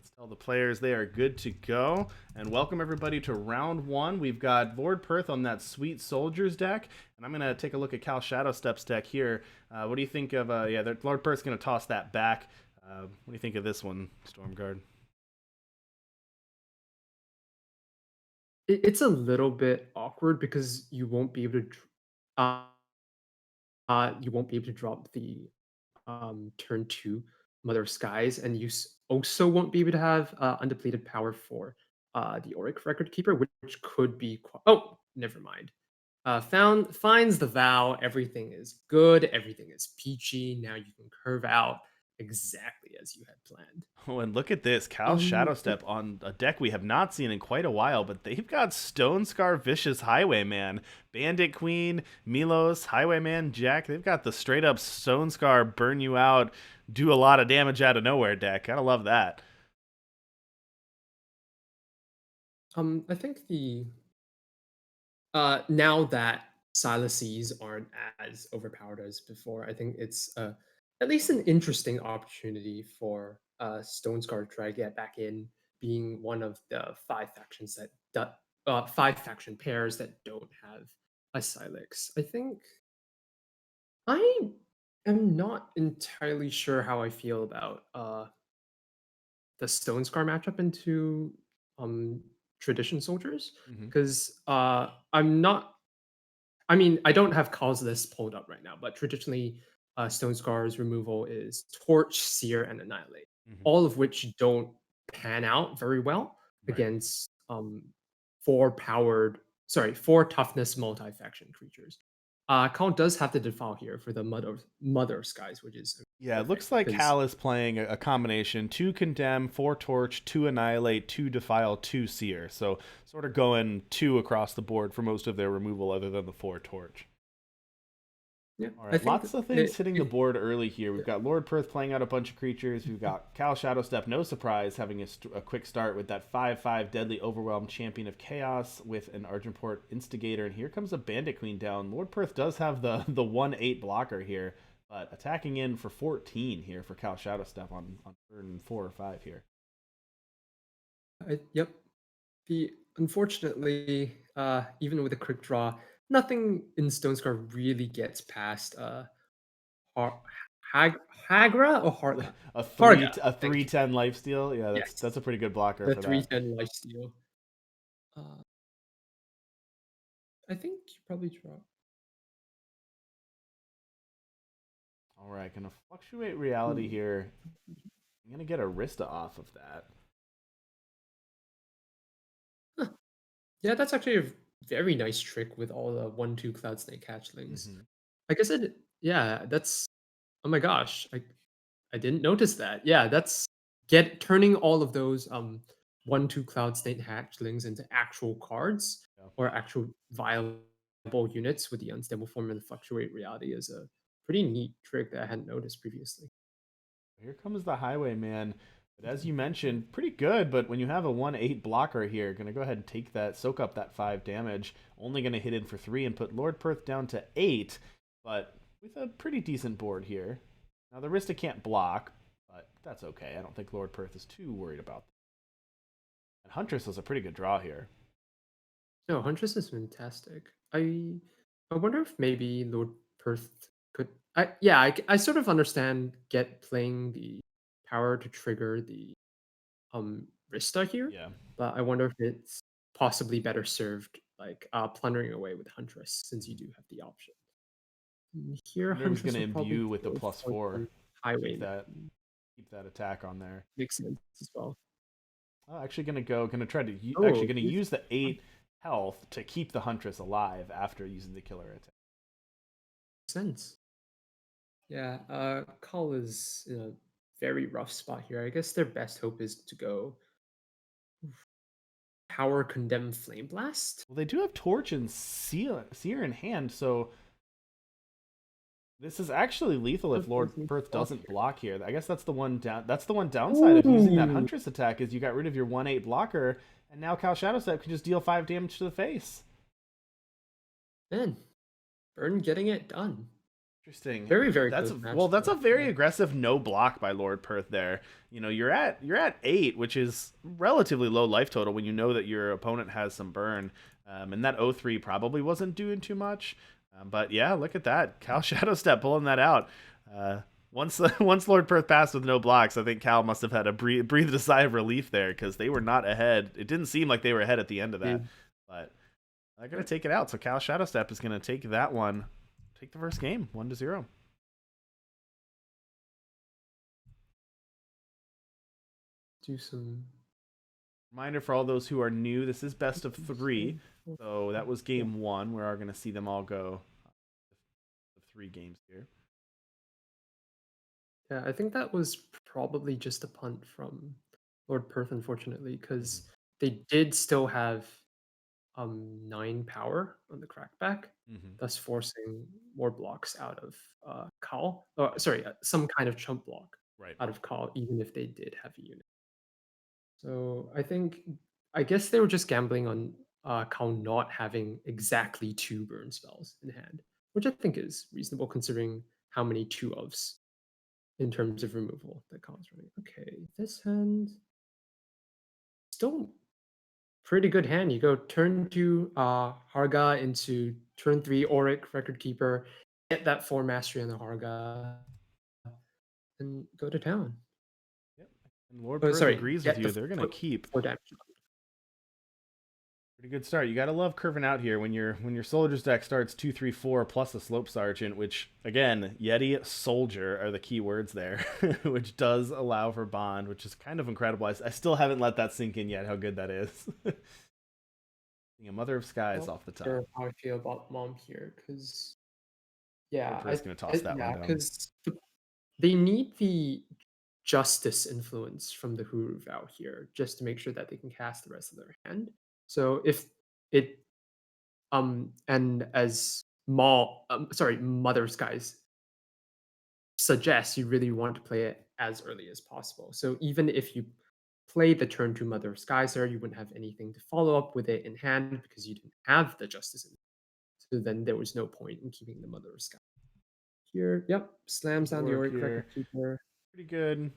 Let's tell the players they are good to go. And welcome everybody to round one. We've got LordPerth on that sweet soldiers deck. And I'm going to take a look at Cal Shadowstep's deck here. What do you think of, LordPerth's going to toss that back. What do you think of this one, Stormguard? It's a little bit awkward because you won't be able to you won't be able to drop the turn 2 Mother of Skies, and also won't be able to have undepleted power for the Auric Record Keeper, which could be oh, never mind. Finds the vow, everything is good, everything is peachy. Now you can curve out exactly as you had planned. Oh, and look at this. Cal Um, Shadowstep on a deck we have not seen in quite a while, but they've got Stone Scar Vicious Highwayman, Bandit Queen, Milos, Highwayman, Jack. They've got the straight up Stone Scar burn you out, do a lot of damage out of nowhere deck. Gotta love that. I think the now that Sileces aren't as overpowered as before, I think it's at least an interesting opportunity for Stone Scar to try to get back in, being one of the five faction pairs that don't have a Silex. I think I am not entirely sure how I feel about the Stone Scar matchup into tradition soldiers Hmm. because I'm not I mean, I don't have cause list pulled up right now, but traditionally, Stone Scar's removal is Torch, Sear, and Annihilate, Hmm. all of which don't pan out very well Right. against four toughness multi-faction creatures. Count does have the defile here for the Mother of Skies, which is Yeah, it perfect looks like because Hal is playing a combination: two condemn, four torch, two annihilate, two defile, two seer. So sort of going two across the board for most of their removal, other than the four torch. yeah, All I right, think lots of things it, hitting the it board early here. We've yeah. got Lord Perth playing out a bunch of creatures. We've got Cal Shadowstep, no surprise, having a quick start with that 5/5 Deadly Overwhelm Champion of Chaos with an Argenport Instigator. And here comes a Bandit Queen down. Lord Perth does have the 1/8 blocker here, but attacking in for 14 here for Cal Shadowstep on turn 4 or 5 here. Yep. The Unfortunately, even with a quick draw, nothing in Stone Scar really gets past Har- Hagra or A Harga. a Thank you. 3/10 lifesteal. Yeah, Yes, that's a pretty good blocker the for that. 310 lifesteal. Uh, I think you probably draw. All right, gonna fluctuate reality Ooh. here. I'm gonna get a Rista off of that. Huh. Yeah, that's actually a very nice trick with all the 1/2 Cloud Snake hatchlings. Hmm. Like I said, yeah, that's oh my gosh, I didn't notice that. Yeah, that's get turning all of those 1/2 Cloud Snake hatchlings into actual cards Yeah. or actual viable units with the unstable form and the fluctuate reality is a pretty neat trick that I hadn't noticed previously. Here comes the Highwayman. But as you mentioned, pretty good. But when you have a 1/8 blocker here, gonna go ahead and take that, soak up that 5 damage. Only gonna hit in for 3 and put Lord Perth down to 8. But with a pretty decent board here. Now the Rista can't block, but that's okay. I don't think Lord Perth is too worried about that. And Huntress was a pretty good draw here. No, Huntress is fantastic. I wonder if maybe Lord Perth could. I sort of understand get playing the power to trigger the Rista here, Yeah. but I wonder if it's possibly better served like plundering away with Huntress since you do have the option. Here, Wonder if he's Huntress gonna will probably imbue with the go for +4. the Highwayman. Keep that attack on there. Makes sense as well. Oh, actually gonna try to actually Oh, gonna this use the 8 health to keep the Huntress alive after using the killer attack. makes sense. Yeah, Call is in a very rough spot here. I guess their best hope is to go Power Condemn Flame Blast. Well, they do have Torch and Seer in hand, so this is actually lethal if Lord Unfortunately, Perth block doesn't here. block here. I guess that's the one down. That's the one downside of using that Ooh, Huntress attack is you got rid of your 1/8 blocker, and now Cal Shadowstep can just deal 5 damage to the face. man, Burn getting it done. Interesting. Very, very That's close well, match that's a though. very Yeah. aggressive no block by Lord Perth there. You're at 8, which is relatively low life total when you know that your opponent has some burn. And that 0-3 probably wasn't doing too much. But yeah, look at that. Cal Shadow Step pulling that out. Uh, once once Lord Perth passed with no blocks, I think Cal must have had a breathed a sigh of relief there because they were not ahead. It didn't seem like they were ahead at the end of that. Indeed. But I gotta take it out. So Cal Shadow Step is gonna take that one. Take the first game, 1-0. Do some. Reminder for all those who are new, this is best of 3. So that was Yeah. game 1. We are going to see them all go the 3 games here. Yeah, I think that was probably just a punt from Lord Perth, unfortunately, Mm-hmm. because they did still have 9 power on the crackback, Mm-hmm. thus forcing more blocks out of Call. Or sorry, some kind of chump block Right. out of Call, even if they did have a unit. So I guess they were just gambling on Call not having exactly 2 burn spells in hand, which I think is reasonable considering how many 2 ofs in terms of removal that Coll's running. Okay, this hand still pretty good hand. You go turn 2 Harga into turn 3 Auric Record Keeper, get that 4 mastery on the Harga, and go to town. Yep. And Lord Oh, Perth sorry, agrees with get the you. They're going to put keep. 4 damage. Pretty good start. You got to love curving out here when your soldiers deck starts 2-3-4 plus a slope sergeant, which again, Yeti soldier are the key words there, which does allow for bond, which is kind of incredible. I still haven't let that sink in yet how good that is. Being a mother of skies Not off the top. sure how I feel about Mom here, because Lord yeah, Perth's going to toss that one yeah, down. because they need the justice influence from the Huru vow here just to make sure that they can cast the rest of their hand. So if it and as Mother Skies suggests, you really want to play it as early as possible. So even if you play the turn to Mother of Skies there, you wouldn't have anything to follow up with it in hand because you didn't have the justice. So then there was no point in keeping the Mother of Skies. Here, yep, slams Good down the work Auric Record here. Keeper. Pretty good.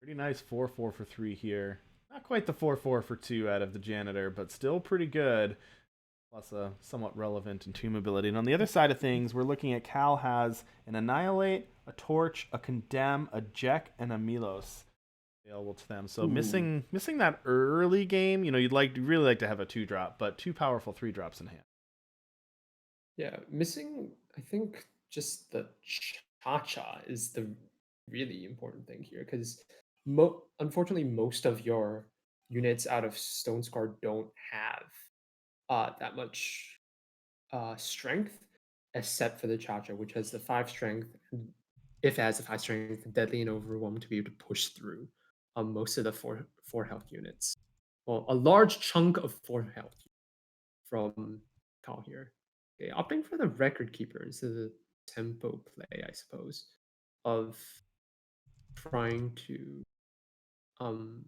Pretty nice 4-4 for 3 here. Not quite the 4-4 for 2 out of the janitor, but still pretty good. Plus a somewhat relevant entomb ability. And on the other side of things, we're looking at Cal has an Annihilate, a Torch, a Condemn, a Jek, and a Milos available to them. So Ooh, missing that early game. You'd really like to have a 2-drop, but 2 powerful 3-drops in hand. yeah, missing, I think just the cha-cha is the really important thing here because unfortunately most of your units out of Stone Scar don't have that much strength, except for the cha-cha, which has the 5 strength. And if it has the 5 strength, deadly and overwhelmed to be able to push through most of the four health units. Well, a large chunk of 4 health from Kyle here. Okay, opting for the record keeper instead of the tempo play, I suppose, of trying to um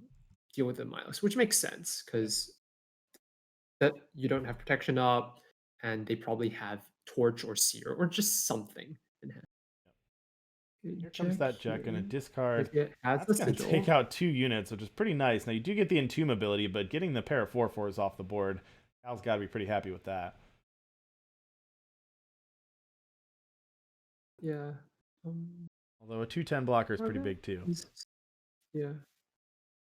deal with the Milos, which makes sense Yep. because that you don't have protection up, and they probably have torch or seer or just something in hand. Okay, Here comes Jack that Jek going to here. discard. If it has That's the going to take sigil. out 2 units, which is pretty nice. Now, you do get the Entomb ability, but getting the pair of 4/4s off the board, Cal's got to be pretty happy with that. Yeah. Um, Although a 2/10 blocker is pretty Harga big too. is yeah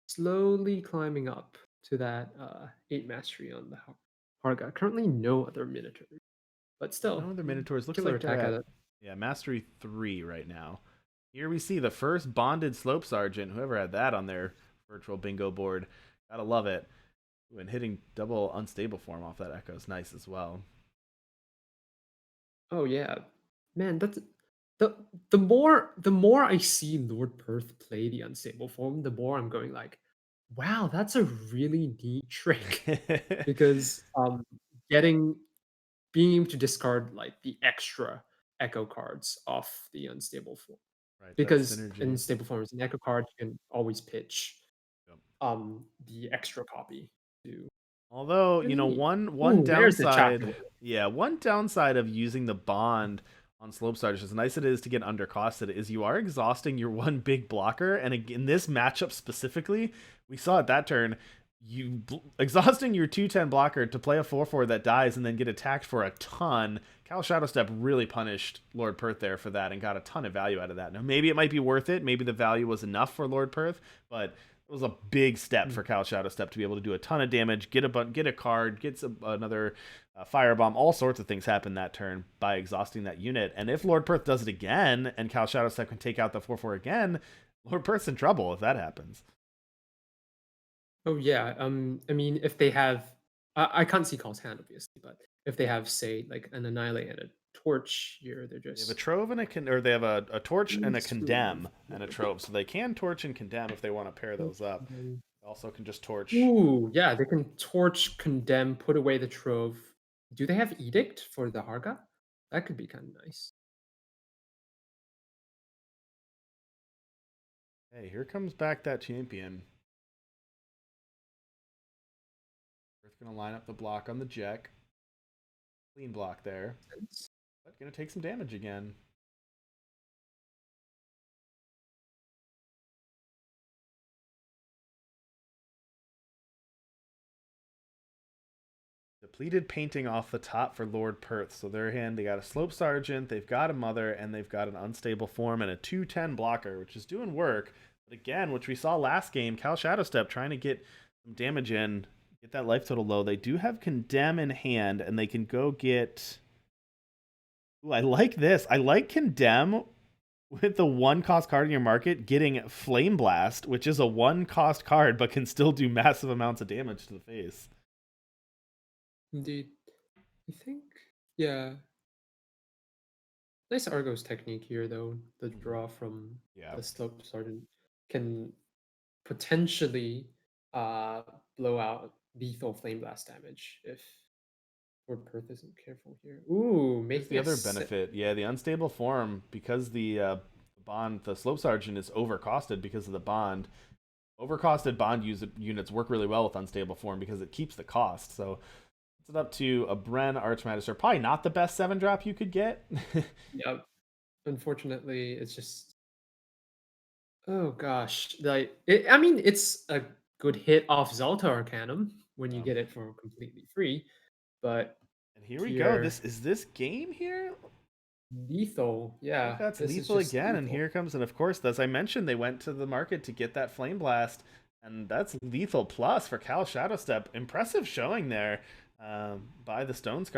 slowly climbing up to that 8 mastery on the Harga. Currently, no other Minotaur, but No still other Minotaurs. Looks killer like they're attack at at, it. yeah, Mastery 3 right now. Here we see the first bonded Slope Sergeant. Whoever had that on their virtual bingo board. Gotta love it. Ooh, and hitting double unstable form off that Echo is nice as well. Oh yeah, man. That's the more I see Lord Perth play the unstable form, the more I'm going like, wow, that's a really neat trick Right, because getting being able to discard like the extra echo cards off the unstable form that because in synergy. stable forms, an echo card you can always pitch Yep. the extra copy to. Although, you know, Really? one Ooh, there's the chapter. downside, yeah, one downside of using the bond on slope starters, as nice it is to get undercosted, is you are exhausting your one big blocker. And in this matchup specifically, we saw at that turn, exhausting your 2/10 blocker to play a 4/4 that dies and then get attacked for a ton. Cal Shadowstep really punished Lord Perth there for that and got a ton of value out of that. Now, maybe it might be worth it. Maybe the value was enough for Lord Perth, but it was a big step for Cal Shadowstep to be able to do a ton of damage, get a card, get another firebomb. All sorts of things happen that turn by exhausting that unit. And if Lord Perth does it again and Cal Shadowstep can take out the 4/4 again, Lord Perth's in trouble if that happens. Oh yeah. I mean, if they have, I can't see Call's hand obviously, but if they have, say, like an annihilate and a torch here, they're They have a just trove and or they have a torch and a screwed. condemn and a trove, so they can torch and condemn if they want to pair those Torch, up. condemn. They also can just torch. Ooh, yeah, they can torch, condemn, put away the trove. Do they have edict for the Harga? That could be kind of nice. Hey, here comes back that champion. We're gonna line up the block on the Jack. Clean block there. But gonna take some damage again. Depleted painting off the top for Lord Perth. So their hand, they got a Slope Sergeant, they've got a Mother, and they've got an Unstable Form and a 2/10 blocker, which is doing work. But again, which we saw last game, Cal Shadowstep trying to get some damage in, get that life total low. They do have Condemn in hand, and they can go get... Ooh, I like this. I like Condemn with the 1-cost card in your market getting Flame Blast, which is a 1-cost card, but can still do massive amounts of damage to the face. Indeed. I think, yeah. Nice Argos technique here, though. The draw from Yeah. the Slope Sergeant can potentially blow out lethal Flame Blast damage if Lord Perth isn't careful here. Ooh, Here's making the a other benefit. Yeah, the unstable form, because the bond, the Slope Sergeant is overcosted because of the bond. Overcosted bond units work really well with unstable form because it keeps the cost. So it's up to a Bren Archmagister. Probably not the best 7-drop you could get. Yep. Unfortunately, it's just, oh gosh. Like I mean, it's a good hit off Zalta Arcanum when you get it for completely free, but And here we go. here Is this game here? lethal. I think Yeah, that's this is lethal just again, and lethal. here comes, and of course, as I mentioned, they went to the market to get that Flame Blast, and that's lethal plus for Cal Shadowstep. Impressive showing there by the Stones.